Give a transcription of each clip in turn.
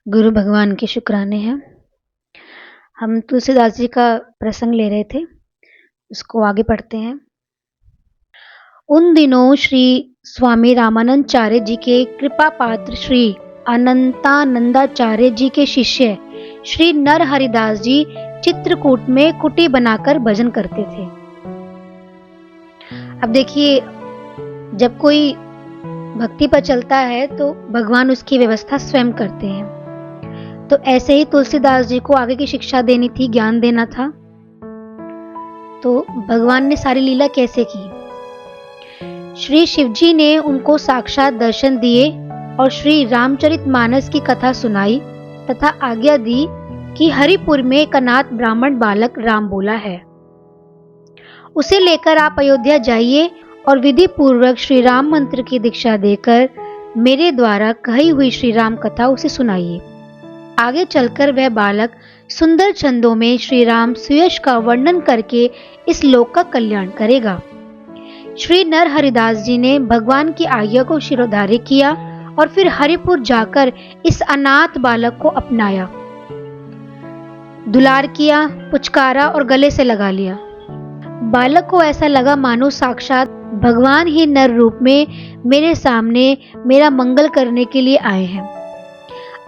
गुरु भगवान के शुक्राने हैं। हम तुलसीदास जी का प्रसंग ले रहे थे, उसको आगे पढ़ते हैं। उन दिनों श्री स्वामी रामानंदाचार्य जी के कृपा पात्र श्री अनंतानंदाचार्य जी के शिष्य श्री नर हरिदास जी चित्रकूट में कुटी बनाकर भजन करते थे। अब देखिए, जब कोई भक्ति पर चलता है तो भगवान उसकी व्यवस्था स्वयं करते हैं। तो ऐसे ही तुलसीदास जी को आगे की शिक्षा देनी थी, ज्ञान देना था। तो भगवान ने सारी लीला कैसे की? श्री शिवजी ने उनको साक्षात दर्शन दिए और श्री रामचरितमानस की कथा सुनाई तथा आज्ञा दी कि हरिपुर में एक अनाथ ब्राह्मण बालक राम बोला है, उसे लेकर आप अयोध्या जाइए और विधि पूर्वक श्री राम मंत्र की दीक्षा देकर मेरे द्वारा कही हुई श्री राम कथा उसे सुनाइए। आगे चलकर वह बालक सुंदर छंदों में श्री राम सुयश का वर्णन करके इस लोक का कल्याण करेगा। श्री नर हरिदास जी ने भगवान की आज्ञा को शिरोधार्य किया और फिर हरिपुर जाकर इस अनाथ बालक को अपनाया, दुलार किया, पुचकारा और गले से लगा लिया। बालक को ऐसा लगा मानो साक्षात भगवान ही नर रूप में मेरे सामने मेरा मंगल करने के लिए आए हैं।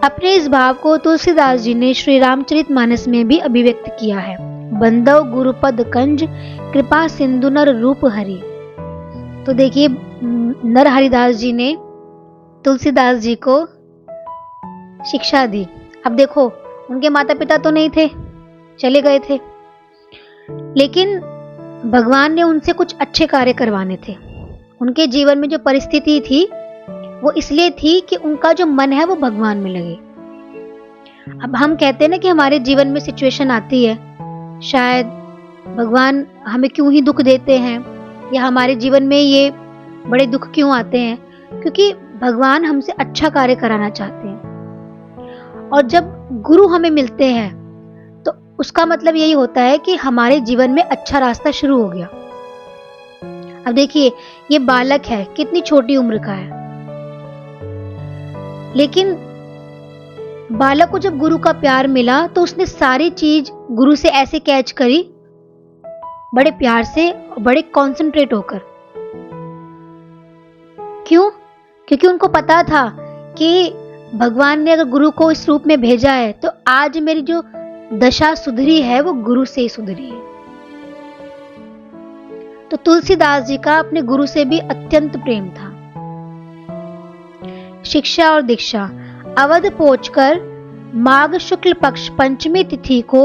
अपने इस भाव को तुलसीदास जी ने श्री रामचरितमानस में भी अभिव्यक्त किया है। बंदव गुरुपद कंज कृपा सिंधु नर रूप हरि। तो देखिए, नर हरिदास जी ने तुलसीदास जी को शिक्षा दी। अब देखो, उनके माता पिता तो नहीं थे, चले गए थे, लेकिन भगवान ने उनसे कुछ अच्छे कार्य करवाने थे। उनके जीवन में जो परिस्थिति थी वो इसलिए थी कि उनका जो मन है वो भगवान में लगे। अब हम कहते हैं ना कि हमारे जीवन में सिचुएशन आती है, शायद भगवान हमें क्यों ही दुख देते हैं या हमारे जीवन में ये बड़े दुख क्यों आते हैं, क्योंकि भगवान हमसे अच्छा कार्य कराना चाहते हैं। और जब गुरु हमें मिलते हैं तो उसका मतलब यही होता है कि हमारे जीवन में अच्छा रास्ता शुरू हो गया। अब देखिए, ये बालक है, कितनी छोटी उम्र का है, लेकिन बालक को जब गुरु का प्यार मिला तो उसने सारी चीज गुरु से ऐसे कैच करी, बड़े प्यार से, बड़े कॉन्सेंट्रेट होकर। क्यों? क्योंकि उनको पता था कि भगवान ने अगर गुरु को इस रूप में भेजा है तो आज मेरी जो दशा सुधरी है वो गुरु से ही सुधरी है। तो तुलसीदास जी का अपने गुरु से भी अत्यंत प्रेम था। शिक्षा और दीक्षा। अवध पहुंचकर माघ शुक्ल पक्ष पंचमी तिथि को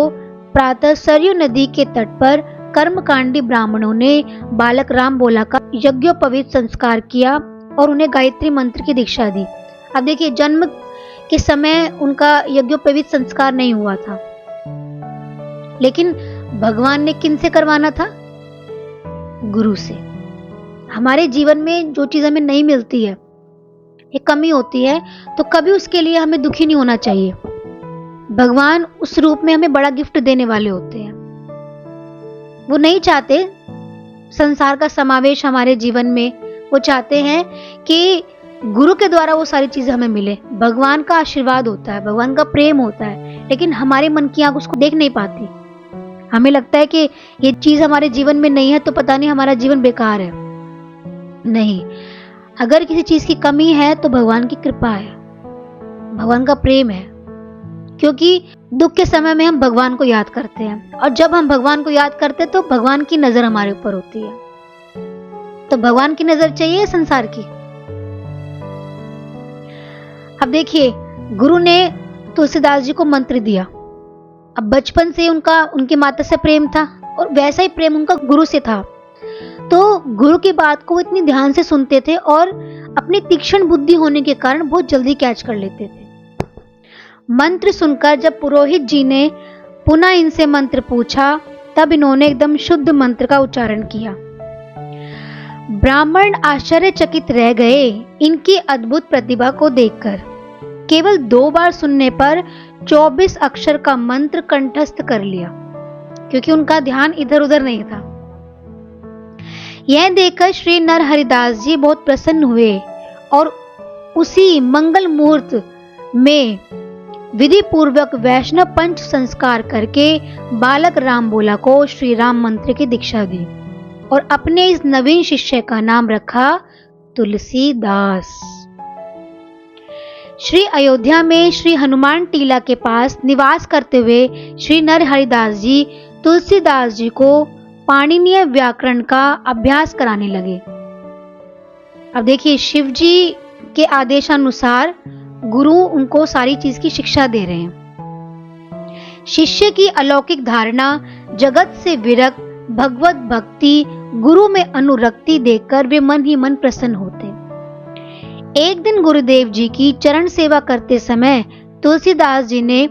प्रातः सरयू नदी के तट पर कर्मकांडी ब्राह्मणों ने बालक राम बोला का यज्ञोपवीत संस्कार किया और उन्हें गायत्री मंत्र की दीक्षा दी। अब देखिए, जन्म के समय उनका यज्ञोपवीत संस्कार नहीं हुआ था, लेकिन भगवान ने किन से करवाना था? गुरु से। हमारे जीवन में जो चीज हमें नहीं मिलती है, एक कमी होती है, तो कभी उसके लिए हमें दुखी नहीं होना चाहिए। भगवान उस रूप में हमें बड़ा गिफ्ट देने वाले होते हैं। वो नहीं चाहते संसार का समावेश हमारे जीवन में, वो चाहते हैं कि गुरु के द्वारा वो सारी चीजें हमें मिले। भगवान का आशीर्वाद होता है, भगवान का प्रेम होता है, लेकिन हमारे मन की आंख उसको देख नहीं पाती। हमें लगता है कि ये चीज हमारे जीवन में नहीं है तो पता नहीं हमारा जीवन बेकार है। नहीं, अगर किसी चीज की कमी है तो भगवान की कृपा है, भगवान का प्रेम है। क्योंकि दुख के समय में हम भगवान को याद करते हैं, और जब हम भगवान को याद करते हैं तो भगवान की नजर हमारे ऊपर होती है। तो भगवान की नजर चाहिए संसार की। अब देखिए, गुरु ने तुलसीदास जी को मंत्र दिया। अब बचपन से उनकी माता से प्रेम था और वैसा ही प्रेम उनका गुरु से था। तो गुरु की बात को इतनी ध्यान से सुनते थे और अपनी तीक्ष्ण बुद्धि होने के कारण बहुत जल्दी कैच कर लेते थे। मंत्र सुनकर जब पुरोहित जी ने पुनः इनसे मंत्र पूछा, तब इन्होंने एकदम शुद्ध मंत्र का उच्चारण किया। ब्राह्मण आश्चर्यचकित रह गए इनकी अद्भुत प्रतिभा को देखकर। केवल 2 बार सुनने पर 24 अक्षर का मंत्र कंठस्थ कर लिया, क्योंकि उनका ध्यान इधर उधर नहीं था। यह देखकर श्री नर हरिदास जी बहुत प्रसन्न हुए और उसी मंगल मुहूर्त में विधि पूर्वक वैष्णव पंच संस्कार करके बालक राम बोला को श्री राम मंत्र की दीक्षा दी और अपने इस नवीन शिष्य का नाम रखा तुलसीदास। श्री अयोध्या में श्री हनुमान टीला के पास निवास करते हुए श्री नरहरिदास जी तुलसीदास जी को पाणिनीय व्याकरण का अभ्यास कराने लगे। अब देखिए, शिव जी के आदेशानुसार गुरु उनको सारी चीज की शिक्षा दे रहे हैं। शिष्य की अलौकिक धारणा, जगत से विरक्त, भगवत भक्ति, गुरु में अनुरक्ति देखकर वे मन ही मन प्रसन्न होते। एक दिन गुरुदेव जी की चरण सेवा करते समय तुलसीदास जी ने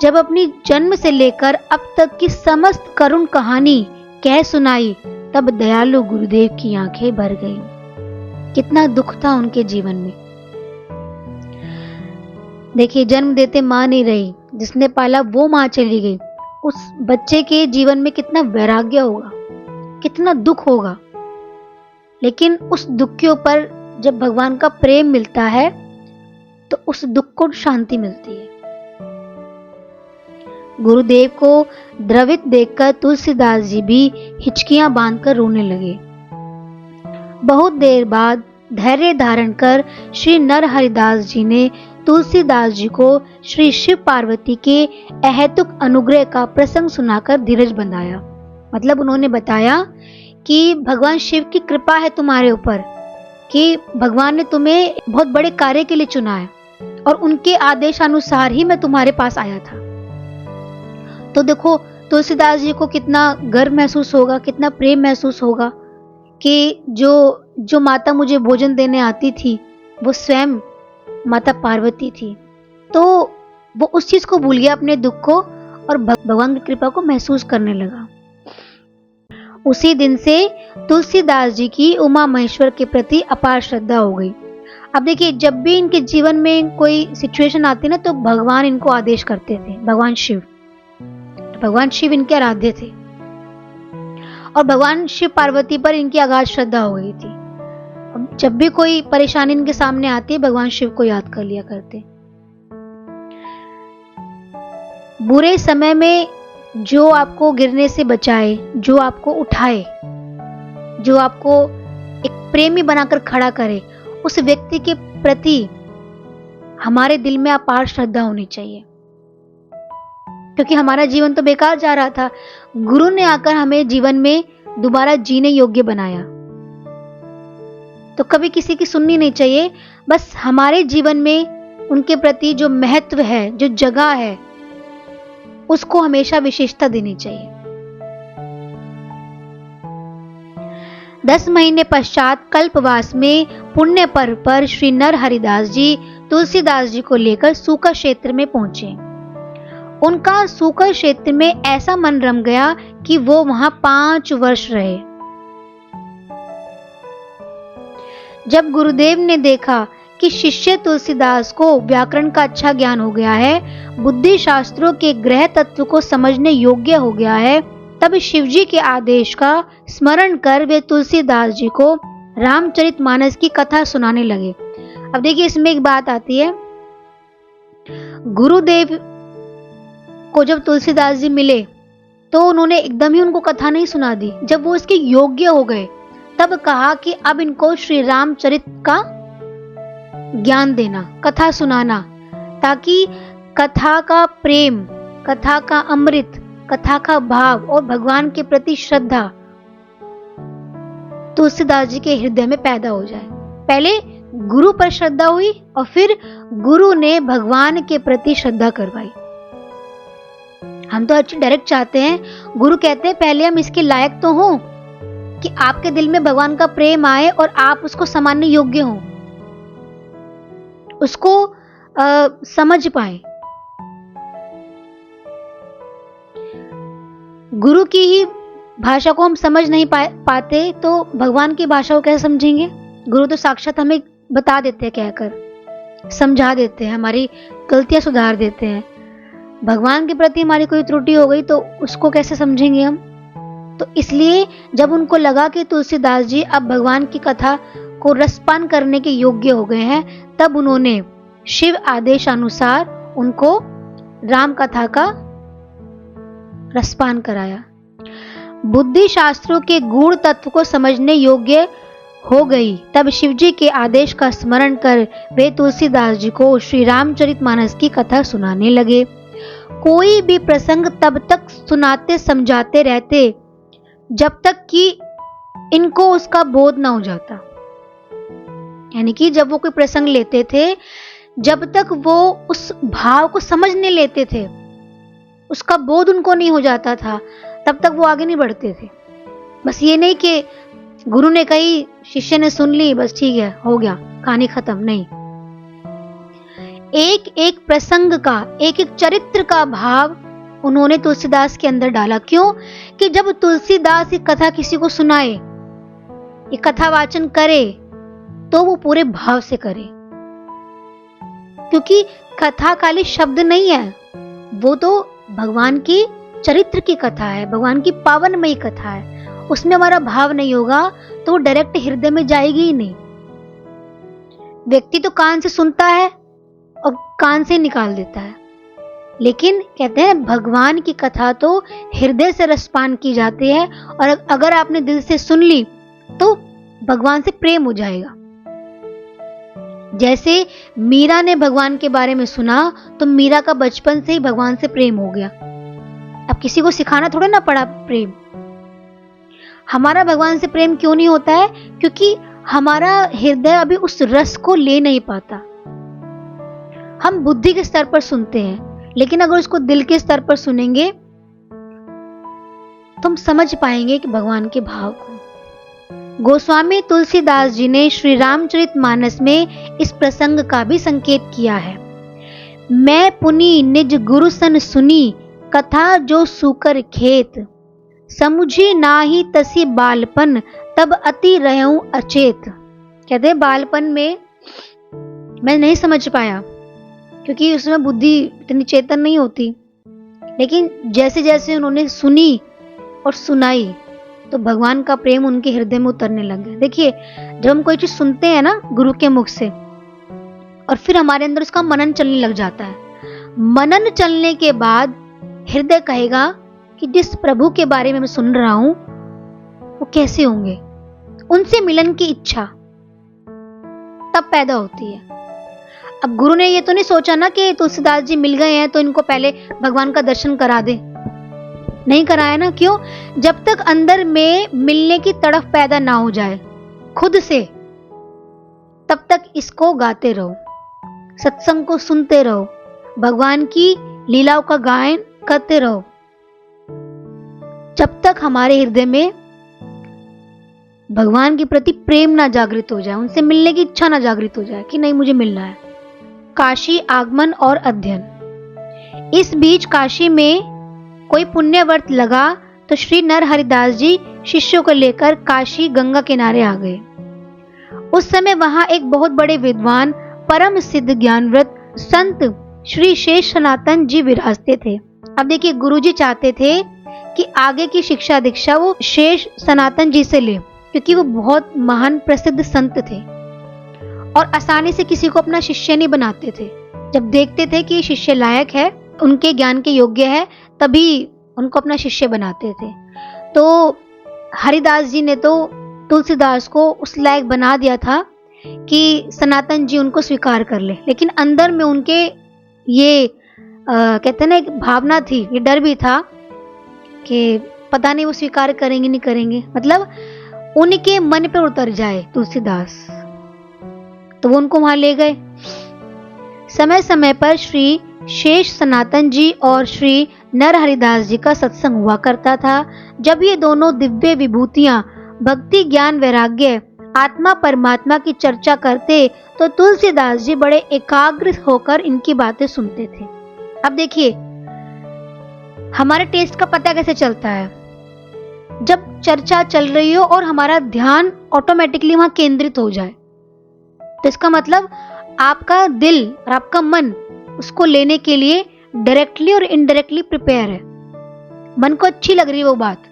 जब अपनी जन्म से लेकर अब तक की समस्त करुण कहानी कह सुनाई, तब दयालु गुरुदेव की आंखें भर गईं। कितना दुख था उनके जीवन में। देखिए, जन्म देते मां नहीं रही, जिसने पाला वो मां चली गई। उस बच्चे के जीवन में कितना वैराग्य होगा, कितना दुख होगा। लेकिन उस दुख के ऊपर जब भगवान का प्रेम मिलता है तो उस दुख को शांति मिलती है। गुरुदेव को द्रवित देखकर तुलसीदास जी भी हिचकियां बांधकर रोने लगे। बहुत देर बाद धैर्य धारण कर श्री नरहरिदास जी ने तुलसीदास जी को श्री शिव पार्वती के अहेतुक अनुग्रह का प्रसंग सुनाकर धीरज बंधाया। मतलब उन्होंने बताया कि भगवान शिव की कृपा है तुम्हारे ऊपर, कि भगवान ने तुम्हें बहुत बड़े कार्य के लिए चुना है और उनके आदेशानुसार ही मैं तुम्हारे पास आया था। तो देखो, तुलसीदास जी को कितना गर्व महसूस होगा, कितना प्रेम महसूस होगा कि जो माता मुझे भोजन देने आती थी वो स्वयं माता पार्वती थी। तो वो उस चीज को भूल गया, अपने दुख को, और भगवान की कृपा को महसूस करने लगा। उसी दिन से तुलसीदास जी की उमा महेश्वर के प्रति अपार श्रद्धा हो गई। अब देखिए, जब भी इनके जीवन में कोई सिचुएशन आती ना, तो भगवान इनको आदेश करते थे, भगवान शिव इनके आराध्य थे और भगवान शिव पार्वती पर इनकी अगाध श्रद्धा हो गई थी। अब जब भी कोई परेशानी इनके सामने आती है, भगवान शिव को याद कर लिया करते। बुरे समय में जो आपको गिरने से बचाए, जो आपको उठाए, जो आपको एक प्रेमी बनाकर खड़ा करे, उस व्यक्ति के प्रति हमारे दिल में अपार श्रद्धा होनी चाहिए। क्योंकि हमारा जीवन तो बेकार जा रहा था, गुरु ने आकर हमें जीवन में दोबारा जीने योग्य बनाया। तो कभी किसी की सुननी नहीं चाहिए, बस हमारे जीवन में उनके प्रति जो महत्व है, जो जगह है, उसको हमेशा विशेषता देनी चाहिए। 10 महीने पश्चात कल्पवास में पुण्य पर्व पर श्री नरहरिदास जी तुलसीदास जी को लेकर सूकर क्षेत्र में पहुंचे। उनका सूकर क्षेत्र में ऐसा मन रम गया कि वो वहां 5 वर्ष रहे। जब गुरुदेव ने देखा कि शिष्य तुलसीदास को व्याकरण का अच्छा ज्ञान हो गया है, बुद्धि शास्त्रों के ग्रह तत्व को समझने योग्य हो गया है, तब शिवजी के आदेश का स्मरण कर वे तुलसीदास जी को रामचरितमानस की कथा सुनाने लगे। अब देखिए, इसमें एक बात आती है, गुरुदेव को जब तुलसीदास जी मिले तो उन्होंने एकदम ही उनको कथा नहीं सुना दी। जब वो इसके योग्य हो गए, तब कहा कि अब इनको श्री रामचरित का ज्ञान देना, कथा सुनाना, ताकि कथा का प्रेम, कथा का अमृत, कथा का भाव और भगवान के प्रति श्रद्धा तुलसीदास जी के हृदय में पैदा हो जाए। पहले गुरु पर श्रद्धा हुई और फिर गुरु ने भगवान के प्रति श्रद्धा करवाई। हम तो अच्छी डायरेक्ट चाहते हैं, गुरु कहते हैं पहले हम इसके लायक तो हों कि आपके दिल में भगवान का प्रेम आए और आप उसको समझने योग्य हों, उसको समझ पाए। गुरु की ही भाषा को हम समझ नहीं पाते तो भगवान की भाषा को कैसे समझेंगे? गुरु तो साक्षात हमें बता देते हैं, कहकर समझा देते हैं, हमारी गलतियां सुधार देते हैं। भगवान के प्रति हमारी कोई त्रुटि हो गई तो उसको कैसे समझेंगे हम? तो इसलिए जब उनको लगा कि तुलसीदास जी अब भगवान की कथा को रसपान करने के योग्य हो गए हैं, तब उन्होंने शिव आदेशानुसार उनको राम कथा का रसपान कराया। बुद्धि शास्त्रों के गूढ़ तत्व को समझने योग्य हो गई। तब शिवजी के आदेश का स्मरण कर वे तुलसीदास जी को श्री रामचरितमानस की कथा सुनाने लगे। कोई भी प्रसंग तब तक सुनाते समझाते रहते जब तक कि इनको उसका बोध ना हो जाता। यानी कि जब वो कोई प्रसंग लेते थे, जब तक वो उस भाव को समझने लेते थे, उसका बोध उनको नहीं हो जाता था, तब तक वो आगे नहीं बढ़ते थे। बस ये नहीं कि गुरु ने कही, शिष्य ने सुन ली, बस ठीक है, हो गया, कहानी खत्म। नहीं, एक एक प्रसंग का, एक एक चरित्र का भाव उन्होंने तुलसीदास के अंदर डाला। क्यों? कि जब तुलसीदास ये कथा किसी को सुनाए, ये कथा वाचन करे, तो वो पूरे भाव से करे। क्योंकि कथा खाली शब्द नहीं है, वो तो भगवान की चरित्र की कथा है, भगवान की पावनमयी कथा है। उसमें हमारा भाव नहीं होगा तो वो डायरेक्ट हृदय में जाएगी ही नहीं। व्यक्ति तो कान से सुनता है और कान से निकाल देता है, लेकिन कहते हैं भगवान की कथा तो हृदय से रसपान की जाती है, और अगर आपने दिल से सुन ली तो भगवान से प्रेम हो जाएगा। जैसे मीरा ने भगवान के बारे में सुना तो मीरा का बचपन से ही भगवान से प्रेम हो गया। अब किसी को सिखाना थोड़ा ना पड़ा प्रेम। हमारा भगवान से प्रेम क्यों नहीं होता है? क्योंकि हमारा हृदय अभी उस रस को ले नहीं पाता। हम बुद्धि के स्तर पर सुनते हैं, लेकिन अगर उसको दिल के स्तर पर सुनेंगे तो हम समझ पाएंगे कि भगवान के भाव को। गोस्वामी तुलसीदास जी ने श्री रामचरितमानस में इस प्रसंग का भी संकेत किया है। मैं पुनि निज गुरु सन सुनी, कथा जो सुकर खेत, समुझी नाही तसी बालपन, तब अति रहूं अचेत। कहते बालपन में मैं नहीं समझ पाया, क्योंकि उसमें बुद्धि इतनी चेतन नहीं होती, लेकिन जैसे जैसे उन्होंने सुनी और सुनाई तो भगवान का प्रेम उनके हृदय में उतरने लग गया। देखिए, जब हम कोई चीज सुनते हैं ना गुरु के मुख से, और फिर हमारे अंदर उसका मनन चलने लग जाता है। मनन चलने के बाद हृदय कहेगा कि जिस प्रभु के बारे में मैं सुन रहा हूं वो कैसे होंगे, उनसे मिलन की इच्छा तब पैदा होती है। अब गुरु ने ये तो नहीं सोचा ना कि तुलसीदास जी मिल गए हैं तो इनको पहले भगवान का दर्शन करा दे, नहीं कराया ना। क्यों? जब तक अंदर में मिलने की तड़फ पैदा ना हो जाए खुद से, तब तक इसको गाते रहो, सत्संग को सुनते रहो, भगवान की लीलाओं का गायन करते रहो, जब तक हमारे हृदय में भगवान के प्रति प्रेम ना जागृत हो जाए, उनसे मिलने की इच्छा ना जागृत हो जाए कि नहीं मुझे मिलना है। काशी आगमन और अध्ययन। इस बीच काशी में कोई पुण्य व्रत लगा तो श्री नर हरिदास जी शिष्यों को लेकर काशी गंगा किनारे आ गए। उस समय वहां एक बहुत बड़े विद्वान परम सिद्ध ज्ञानव्रत संत श्री शेष सनातन जी विराजते थे। अब देखिए, गुरुजी चाहते थे कि आगे की शिक्षा दीक्षा वो शेष सनातन जी से ले, क्योंकि वो बहुत महान प्रसिद्ध संत थे और आसानी से किसी को अपना शिष्य नहीं बनाते थे। जब देखते थे कि शिष्य लायक है, उनके ज्ञान के योग्य है, तभी उनको अपना शिष्य बनाते थे। तो हरिदास जी ने तो तुलसीदास को उस लायक बना दिया था कि सनातन जी उनको स्वीकार कर ले, लेकिन अंदर में उनके ये कहते हैं ना, एक भावना थी, ये डर भी था कि पता नहीं वो स्वीकार करेंगे नहीं करेंगे, मतलब उनके मन पे उतर जाए तुलसीदास, तो वो उनको वहां ले गए। समय समय पर श्री शेष सनातन जी और श्री नर हरिदास जी का सत्संग हुआ करता था। जब ये दोनों दिव्य विभूतियां भक्ति ज्ञान वैराग्य आत्मा परमात्मा की चर्चा करते तो तुलसीदास जी बड़े एकाग्र होकर इनकी बातें सुनते थे। अब देखिए, हमारे टेस्ट का पता कैसे चलता है? जब चर्चा चल रही हो और हमारा ध्यान ऑटोमेटिकली वहां केंद्रित हो जाए, तो इसका मतलब आपका दिल और आपका मन उसको लेने के लिए डायरेक्टली और इनडायरेक्टली प्रिपेयर है। मन को अच्छी लग रही है वो बात।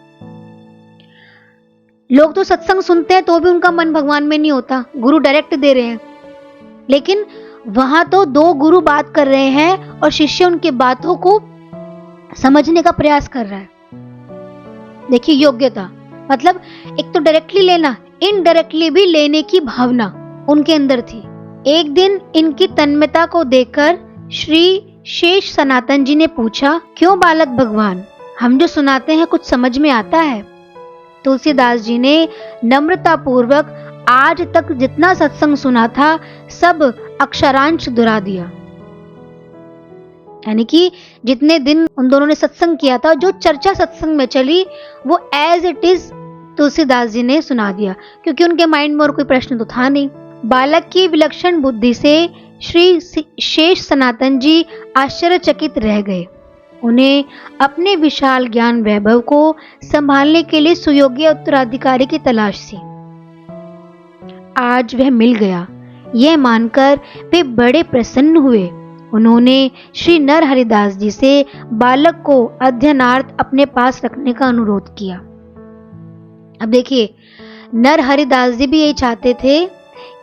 लोग तो सत्संग सुनते हैं तो भी उनका मन भगवान में नहीं होता, गुरु डायरेक्ट दे रहे हैं, लेकिन वहां तो दो गुरु बात कर रहे हैं और शिष्य उनकी बातों को समझने का प्रयास कर रहा है। देखिए योग्यता मतलब एक तो डायरेक्टली लेना, इनडायरेक्टली भी लेने की भावना उनके अंदर थी। एक दिन इनकी तन्मयता को देखकर श्री शेष सनातन जी ने पूछा, क्यों बालक भगवान, हम जो सुनाते हैं कुछ समझ में आता है? तुलसीदास जी ने नम्रता पूर्वक आज तक जितना सत्संग सुना था सब अक्षरांश दोहरा दिया। यानी कि जितने दिन उन दोनों ने सत्संग किया था, जो चर्चा सत्संग में चली, वो as it is Tulsidas ji ने सुना दिया, क्योंकि उनके माइंड में और कोई प्रश्न तो था नहीं। बालक की विलक्षण बुद्धि से श्री शेष सनातन जी आश्चर्यचकित रह गए। उन्हें अपने विशाल ज्ञान वैभव को संभालने के लिए सुयोग्य उत्तराधिकारी की तलाश थी। आज वह मिल गया, यह मानकर वे बड़े प्रसन्न हुए। उन्होंने श्री नर हरिदास जी से बालक को अध्ययनार्थ अपने पास रखने का अनुरोध किया। अब देखिए, नर हरिदास जी भी यही चाहते थे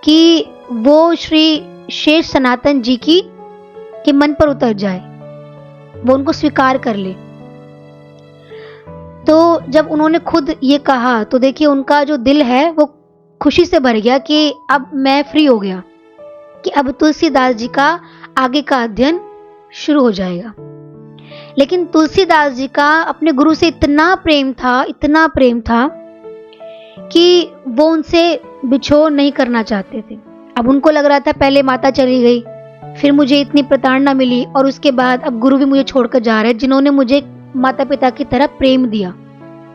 कि वो श्री शेष सनातन जी के मन पर उतर जाए, वो उनको स्वीकार कर ले। तो जब उन्होंने खुद ये कहा तो देखिए उनका जो दिल है वो खुशी से भर गया कि अब मैं फ्री हो गया, कि अब तुलसीदास जी का आगे का अध्ययन शुरू हो जाएगा। लेकिन तुलसीदास जी का अपने गुरु से इतना प्रेम था कि वो उनसे बिछोड़ नहीं करना चाहते थे। अब उनको लग रहा था पहले माता चली गई, फिर मुझे इतनी प्रताड़ना मिली और उसके बाद अब गुरु भी मुझे छोड़कर जा रहे हैं, जिन्होंने मुझे माता पिता की तरह प्रेम दिया,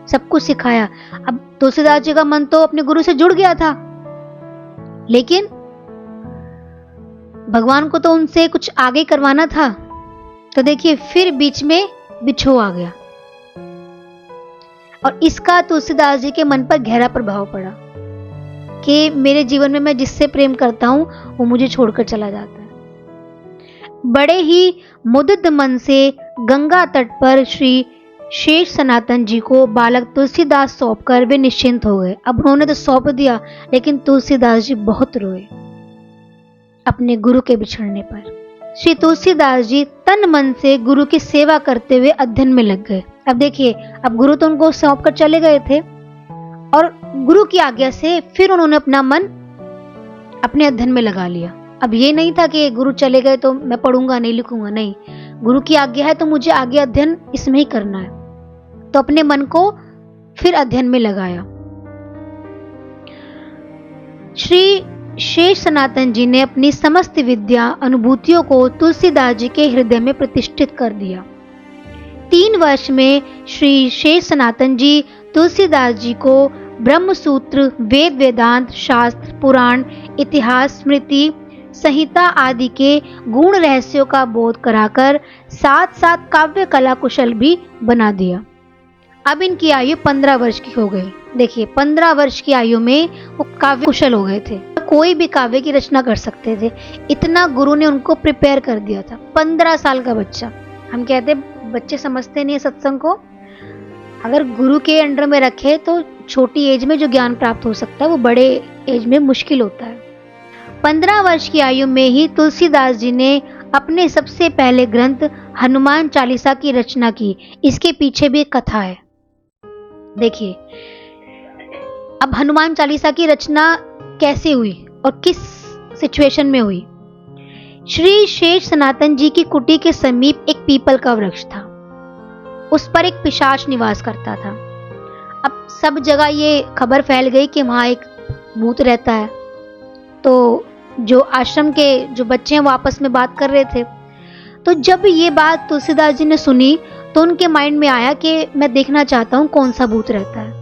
सब कुछ सिखाया। अब तुलसीदास जी का मन तो अपने गुरु से जुड़ गया था, लेकिन भगवान को तो उनसे कुछ आगे करवाना था। तो देखिए फिर बीच में बिछोह आ गया और इसका तुलसीदास जी के मन पर गहरा प्रभाव पड़ा कि मेरे जीवन में मैं जिससे प्रेम करता हूं वो मुझे छोड़कर चला जाता है। बड़े ही मुदित मन से गंगा तट पर श्री शेष सनातन जी को बालक तुलसीदास सौंपकर वे निश्चिंत हो गए। अब उन्होंने तो सौंप दिया, लेकिन तुलसीदास जी बहुत रोए अपने गुरु के बिछड़ने पर। श्री तुलसीदास जी तन मन से गुरु की सेवा करते हुए अध्ययन में लग गए। अब देखिए, अब गुरु तो उनको सौंप कर चले गए थे और गुरु की आज्ञा से फिर उन्होंने अपना मन अपने अध्ययन में लगा लिया। अब ये नहीं था कि गुरु चले गए तो मैं पढ़ूंगा नहीं, लिखूंगा नहीं, गुरु की आज्ञा है तो मुझे आगे अध्ययन इसमें ही करना है। तो अपने मन को फिर अध्ययन में लगाया। श्री शेष सनातन जी ने अपनी समस्त विद्या अनुभूतियों को तुलसीदास जी के हृदय में प्रतिष्ठित कर दिया। 3 वर्ष में श्री शेष सनातन जी तुलसीदास जी को ब्रह्म सूत्र, वेद वेदांत, शास्त्र, पुराण, इतिहास, स्मृति, संहिता आदि के गुण रहस्यों का बोध कराकर साथ साथ काव्य कला कुशल भी बना दिया। अब इनकी आयु 15 वर्ष की हो गई। देखिए 15 वर्ष की आयु में वो काव्य कुशल हो गए थे, कोई भी काव्य की रचना कर सकते थे, इतना गुरु ने उनको प्रिपेयर कर दिया था। 15 साल का बच्चा, हम कहते बच्चे समझते नहीं सत्संग को, अगर गुरु के अंडर में रखे तो छोटी एज में जो ज्ञान प्राप्त हो सकता है वो बड़े एज में मुश्किल होता है। 15 वर्ष की आयु में ही तुलसीदास जी ने अपने सबसे पहले ग्रंथ हनुमान चालीसा की रचना की। इसके पीछे भी एक कथा है। देखिए अब हनुमान चालीसा की रचना कैसे हुई और किस सिचुएशन में हुई। श्री शेष सनातन जी की कुटी के समीप एक पीपल का वृक्ष था, उस पर एक पिशाच निवास करता था। अब सब जगह ये खबर फैल गई कि वहां एक भूत रहता है। तो जो आश्रम के जो बच्चे हैं वो आपस में बात कर रहे थे। तो जब ये बात तुलसीदास जी ने सुनी तो उनके माइंड में आया कि मैं देखना चाहता हूं कौन सा भूत रहता है,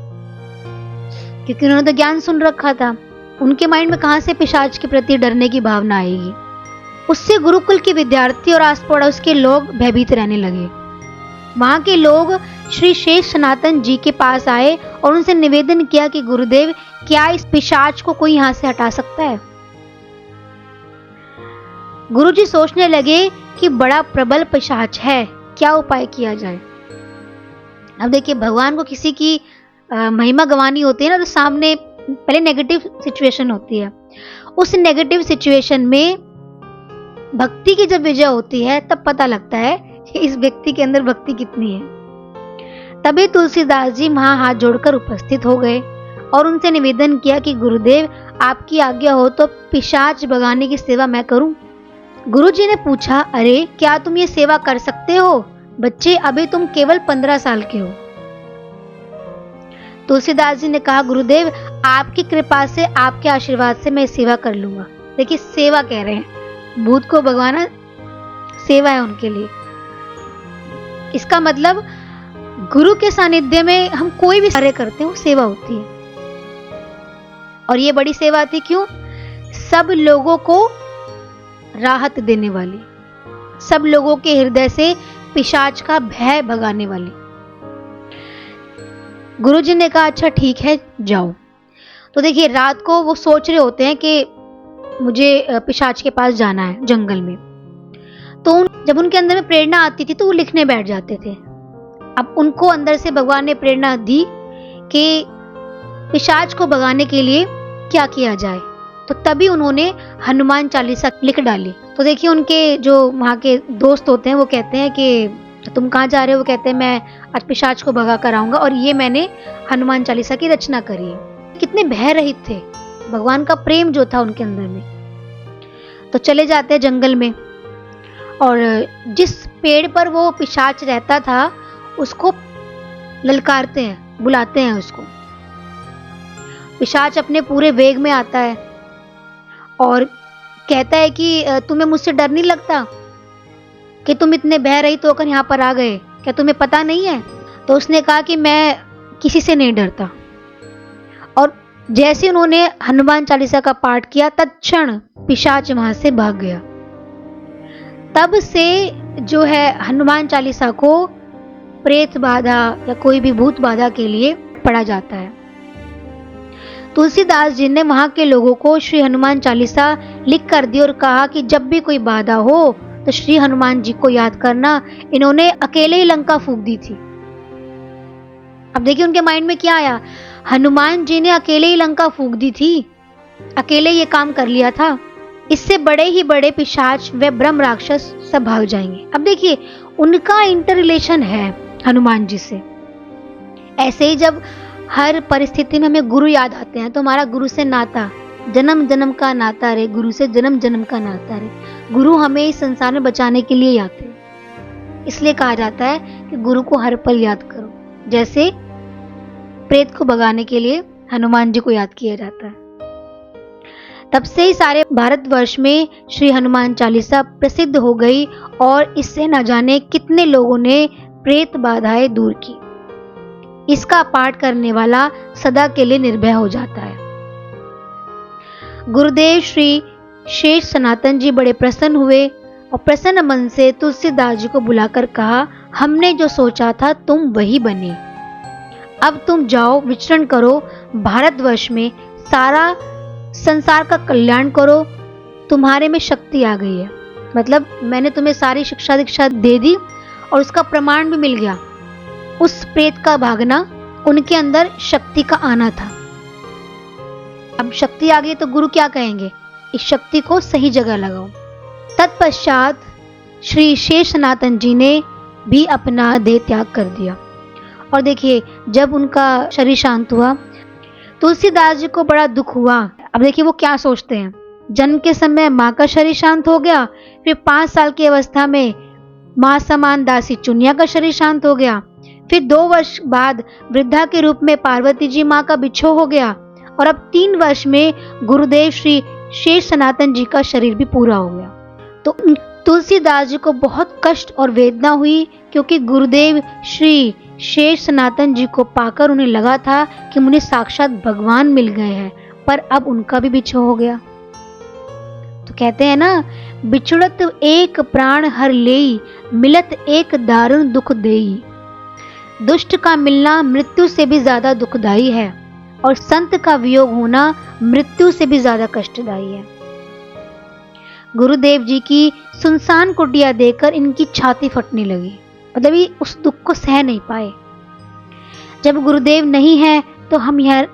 क्योंकि उन्होंने तो ज्ञान सुन रखा था। उनके माइंड में कहां से पिशाच के प्रति डरने की भावना आएगी। उससे गुरुकुल के विद्यार्थी और आस पड़ोस के लोग भयभीत रहने लगे। वहां के लोग श्री शेष सनातन जी के पास आए और उनसे निवेदन किया कि गुरुदेव, क्या इस पिशाच को कोई यहां से हटा सकता है। गुरुजी सोचने लगे कि बड़ा प्रबल पिशाच है, क्या उपाय किया जाए। अब देखिए भगवान को किसी की महिमा गवानी होती है ना, तो सामने पहले नेगेटिव सिचुएशन होती है। उस नेगेटिव सिचुएशन में भक्ति की जब विजय होती है तब पता लगता है कि इस व्यक्ति के अंदर भक्ति कितनी है। तभी तुलसीदास जी वहां हाथ जोड़कर उपस्थित हो गए और उनसे निवेदन किया कि गुरुदेव, आपकी आज्ञा हो तो पिशाच भगाने की सेवा मैं करूं। गुरुजी ने पूछा, अरे क्या तुम ये सेवा कर सकते हो? बच्चे, अभी तुम केवल 15 साल के हो। तुलसीदास जी ने कहा, गुरुदेव, आपकी कृपा से, आपके आशीर्वाद से मैं सेवा कर लूंगा। देखिए, सेवा कह रहे हैं, भूत को भगवाना सेवा है उनके लिए। इसका मतलब गुरु के सानिध्य में हम कोई भी कार्य करते हैं वो सेवा होती है। और ये बड़ी सेवा थी, क्यों? सब लोगों को राहत देने वाली, सब लोगों के हृदय से पिशाच का भय भगाने वाली। गुरुजी ने कहा, अच्छा ठीक है, जाओ। तो देखिए, रात को वो सोच रहे होते हैं कि मुझे पिशाच के पास जाना है जंगल में। तो जब उनके अंदर में प्रेरणा आती थी तो वो लिखने बैठ जाते थे। अब उनको अंदर से भगवान ने प्रेरणा दी कि पिशाच को भगाने के लिए क्या किया जाए। तो तभी उन्होंने हनुमान चालीसा लिख डाली। तो देखिए, उनके जो वहाँ के दोस्त होते हैं वो कहते हैं कि तुम कहाँ जा रहे हो? वो कहते हैं मैं आज पिशाच को भगा कर आऊंगा और ये मैंने हनुमान चालीसा की रचना करी है। कितने भय रहित थे, भगवान का प्रेम जो था उनके अंदर में। तो चले जाते हैं जंगल में और जिस पेड़ पर वो पिशाच रहता था उसको ललकारते हैं, बुलाते हैं उसको। पिशाच अपने पूरे वेग में आता है और कहता है कि तुम्हें मुझसे डर नहीं लगता कि तुम इतने भय रहित होकर यहाँ पर आ गए? क्या तुम्हें पता नहीं है? तो उसने कहा कि मैं किसी से नहीं डरता। और जैसे उन्होंने हनुमान चालीसा का पाठ किया, तत्क्षण पिशाच वहां से भाग गया। तब से जो है हनुमान चालीसा को प्रेत बाधा या कोई भी भूत बाधा के लिए पढ़ा जाता है। तुलसीदास जी ने वहां के लोगों को श्री हनुमान चालीसा लिख कर दी और कहा कि जब भी कोई बाधा हो तो श्री हनुमान जी को याद करना। इन्होंने अकेले ही लंका फूंक दी थी। अब देखिए उनके माइंड में क्या आया, हनुमान जी ने अकेले ही लंका फूंक दी थी, अकेले ये काम कर लिया था, इससे बड़े ही बड़े पिशाच व ब्रह्म राक्षस सब भाग जाएंगे। अब देखिए उनका इंटर रिलेशन है हनुमान जी से। ऐसे ही जब हर परिस्थिति में हमें गुरु याद आते हैं तो हमारा गुरु से नाता जन्म जन्म का नाता रे, गुरु से जन्म जन्म का नाता रे। गुरु हमें इस संसार में बचाने के लिए आते हैं, इसलिए कहा जाता है कि गुरु को हर पल याद करो। जैसे प्रेत को भगाने के लिए हनुमान जी को याद किया जाता है। तब से ही सारे भारतवर्ष में श्री हनुमान चालीसा प्रसिद्ध हो गई और इससे न जाने कितने लोगों ने प्रेत बाधाएं दूर की। इसका पाठ करने वाला सदा के लिए निर्भय हो जाता है। गुरुदेव श्री शेष सनातन जी बड़े प्रसन्न हुए और प्रसन्न मन से तुलसीदास जी को बुलाकर कहा, हमने जो सोचा था तुम वही बने। अब तुम जाओ, विचरण करो, भारतवर्ष में सारा संसार का कल्याण करो। तुम्हारे में शक्ति आ गई है, मतलब मैंने तुम्हें सारी शिक्षा दीक्षा दे दी और उसका प्रमाण भी मिल गया। उस प्रेत का भागना, उनके अंदर शक्ति का आना था। अब शक्ति आ गई तो गुरु क्या कहेंगे, इस शक्ति को सही जगह लगाओ। तत्पश्चात श्री शेष सनातन जी ने भी अपना देह त्याग कर दिया। और देखिए जब उनका शरीर शांत हुआ, तुलसीदास जी को बड़ा दुख हुआ। अब देखिए वो क्या सोचते हैं, जन्म के समय माँ का शरीर शांत हो गया, फिर 5 साल की अवस्था में माँ समान दासी चुनिया का शरीर शांत हो गया, फिर 2 वर्ष बाद वृद्धा के रूप में पार्वती जी माँ का बिछोह हो गया और अब 3 वर्ष में गुरुदेव श्री शेष सनातन जी का शरीर भी पूरा हो गया। तो तुलसीदास जी को बहुत कष्ट और वेदना हुई, क्योंकि गुरुदेव श्री शेष सनातन जी को पाकर उन्हें लगा था कि मुझे साक्षात भगवान मिल गए हैं, पर अब उनका भी बिछोह हो गया। तो कहते हैं ना, बिछुड़त एक प्राण हर लेई, मिलत एक दारुण दुख देई। दुष्ट का मिलना मृत्यु से भी ज्यादा दुखदाई है और संत का वियोग होना मृत्यु से भी ज्यादा कष्टदायी है। गुरुदेव जी की सुनसान कुटिया देखकर इनकी छाती फटने लगी, मतलब ये उस दुख को सह नहीं पाए। जब गुरुदेव नहीं है तो हम यहाँ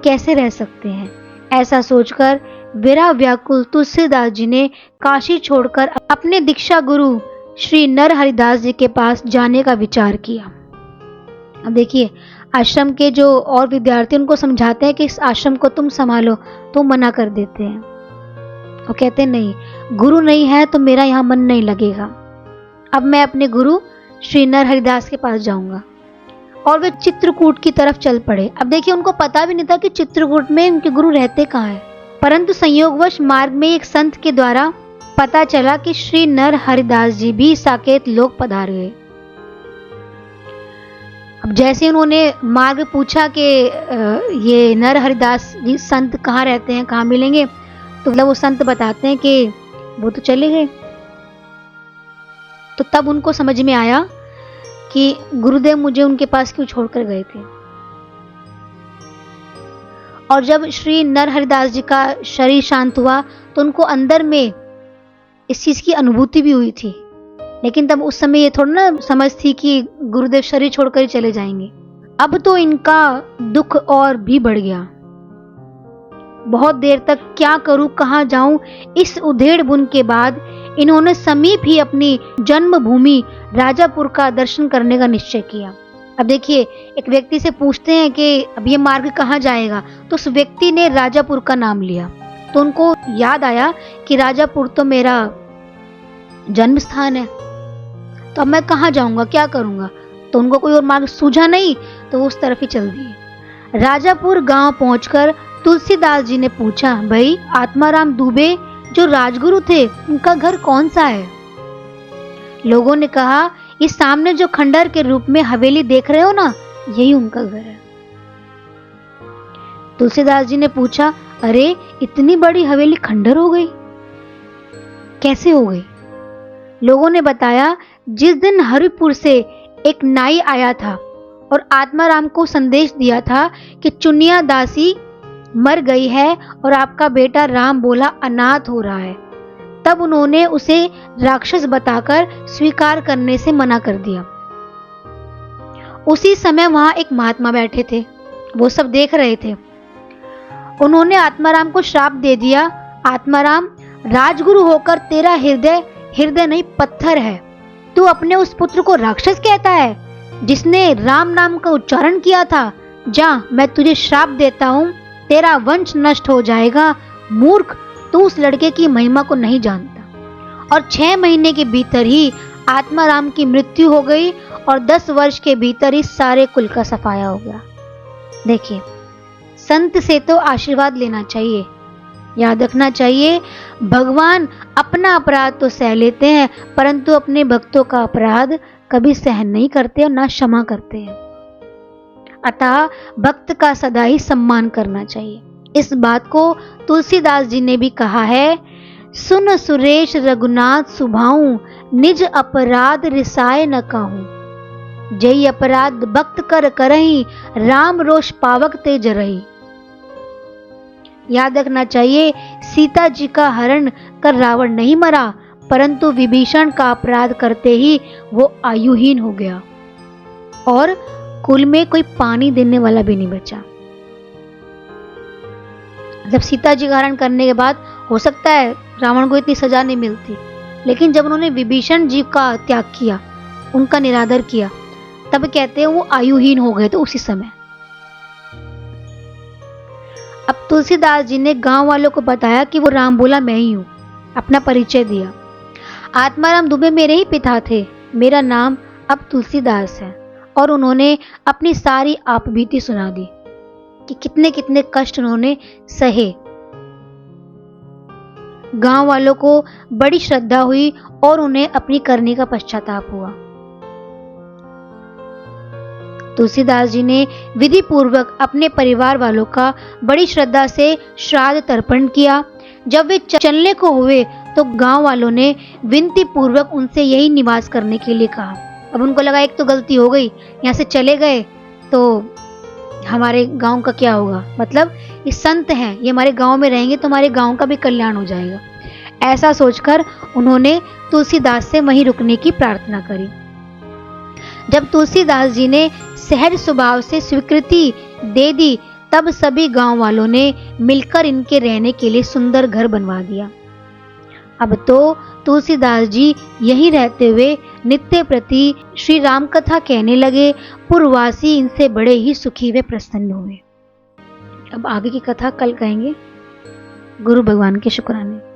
कैसे रह सकते हैं, ऐसा सोचकर विरह व्याकुल तुलसीदास जी ने काशी छोड़कर अपने दीक्षा गुरु श्री नर हरिदास जी के पास जाने का विचार किया। अब देखिए, आश्रम के जो और विद्यार्थी उनको समझाते हैं कि इस आश्रम को तुम संभालो, तो मना कर देते हैं और कहते हैं नहीं, गुरु नहीं है तो मेरा यहाँ मन नहीं लगेगा। अब मैं अपने गुरु श्री नर हरिदास के पास जाऊंगा। और वे चित्रकूट की तरफ चल पड़े। अब देखिए, उनको पता भी नहीं था कि चित्रकूट में उनके गुरु रहते कहाँ हैं, परंतु संयोगवश मार्ग में एक संत के द्वारा पता चला कि श्री नर हरिदास जी भी साकेत लोक पधार गए। अब जैसे उन्होंने मार्ग पूछा कि ये नर हरिदास जी संत कहाँ रहते हैं, कहाँ मिलेंगे, तो मतलब वो संत बताते हैं कि वो तो चले गए। तो तब उनको समझ में आया कि गुरुदेव मुझे उनके पास क्यों छोड़कर गए थे। और जब श्री नर हरिदास जी का शरीर शांत हुआ तो उनको अंदर में इस चीज की अनुभूति भी हुई थी, लेकिन तब उस समय ये थोड़ा ना समझ थी कि गुरुदेव शरीर छोड़कर ही चले जाएंगे। अब तो इनका दुख और भी बढ़ गया। बहुत देर तक क्या करूं, कहां जाऊं, इस उधेड़ बुन के बाद इन्होंने समीप ही अपनी जन्मभूमि राजापुर का दर्शन करने का निश्चय किया। अब देखिए, एक व्यक्ति से पूछते हैं कि अब ये मार्ग कहाँ जाएगा, तो उस व्यक्ति ने राजापुर का नाम लिया। तो उनको याद आया कि राजापुर तो मेरा जन्म स्थान है, तो अब मैं कहाँ जाऊंगा, क्या करूंगा। तो उनको कोई और मार्ग सूझा नहीं, तो उस तरफ ही चल दिए। राजापुर गांव पहुंचकर तुलसीदास जी ने पूछा, भाई आत्माराम दुबे जो राजगुरु थे उनका घर कौन सा है। लोगों ने कहा, इस सामने जो खंडर के रूप में हवेली देख रहे हो ना, यही उनका घर है। तुलसीदास जी ने पूछा, अरे इतनी बड़ी हवेली खंडर हो गई, कैसे हो गई। लोगों ने बताया, जिस दिन हरिपुर से एक नाई आया था और आत्माराम को संदेश दिया था कि चुनिया दासी मर गई है और आपका बेटा राम बोला अनाथ हो रहा है, तब उन्होंने उसे राक्षस बताकर स्वीकार करने से मना कर दिया। उसी समय वहां एक महात्मा बैठे थे, वो सब देख रहे थे। उन्होंने आत्माराम को श्राप दे दिया, आत्माराम राजगुरु होकर तेरा हृदय नहीं पत्थर है, तू अपने उस पुत्र को राक्षस कहता है जिसने राम नाम का उच्चारण किया था। जा, मैं तुझे श्राप देता हूं, तेरा वंश नष्ट हो जाएगा। मूर्ख, तू उस लड़के की महिमा को नहीं जानता। और 6 महीने के भीतर ही आत्माराम की मृत्यु हो गई और 10 वर्ष के भीतर ही सारे कुल का सफाया हो गया। देखिए, संत से तो आशीर्वाद लेना चाहिए, याद रखना चाहिए, भगवान अपना अपराध तो सह लेते हैं, परंतु अपने भक्तों का अपराध कभी सहन नहीं करते और ना क्षमा करते हैं। अतः भक्त का सदा ही सम्मान करना चाहिए। इस बात को तुलसीदास जी ने भी कहा है, सुन सुरेश रघुनाथ सुभाऊ, निज अपराध रिसाए न कहूं, जय अपराध भक्त कर करही, राम रोष पावक ते जरही। याद रखना चाहिए, सीता जी का हरण कर रावण नहीं मरा, परंतु विभीषण का अपराध करते ही वो आयुहीन हो गया और कुल में कोई पानी देने वाला भी नहीं बचा। जब सीता जी का हरण करने के बाद हो सकता है रावण को इतनी सजा नहीं मिलती, लेकिन जब उन्होंने विभीषण जी का त्याग किया, उनका निरादर किया, तब कहते हैं वो आयुहीन हो गए। तो उसी समय अब तुलसीदास जी ने गांव वालों को बताया कि वो राम बोला मैं ही हूं, अपना परिचय दिया। आत्माराम दुबे मेरे ही पिता थे, मेरा नाम अब तुलसीदास है। और उन्होंने अपनी सारी आपबीती सुना दी कि कितने कितने कष्ट उन्होंने सहे। गांव वालों को बड़ी श्रद्धा हुई और उन्हें अपनी करनी का पश्चाताप हुआ। तुलसीदास जी ने विधि पूर्वक अपने परिवार वालों का बड़ी श्रद्धा से श्राद्ध तर्पण किया। जब वे चलने को हुए तो गांव वालों ने विनती पूर्वक उनसे यही निवास करने के लिए कहा। अब उनको लगा एक तो गलती हो गई, यहाँ से चले गए तो हमारे गांव का क्या होगा, मतलब ये संत हैं, ये हमारे गांव में रहेंगे तो हमारे गांव का भी कल्याण हो जाएगा। ऐसा सोचकर उन्होंने तुलसीदास से वहीं रुकने की प्रार्थना करी। जब तुलसीदास जी ने सहज स्वभाव से स्वीकृति दे दी तब सभी गांव वालों ने मिलकर इनके रहने के लिए सुंदर घर बनवा दिया। अब तो तुलसीदास जी यहीं रहते हुए नित्य प्रति श्री राम कथा कहने लगे। पूर्ववासी इनसे बड़े ही सुखी व प्रसन्न हुए। अब आगे की कथा कल कहेंगे। गुरु भगवान के शुक्राने।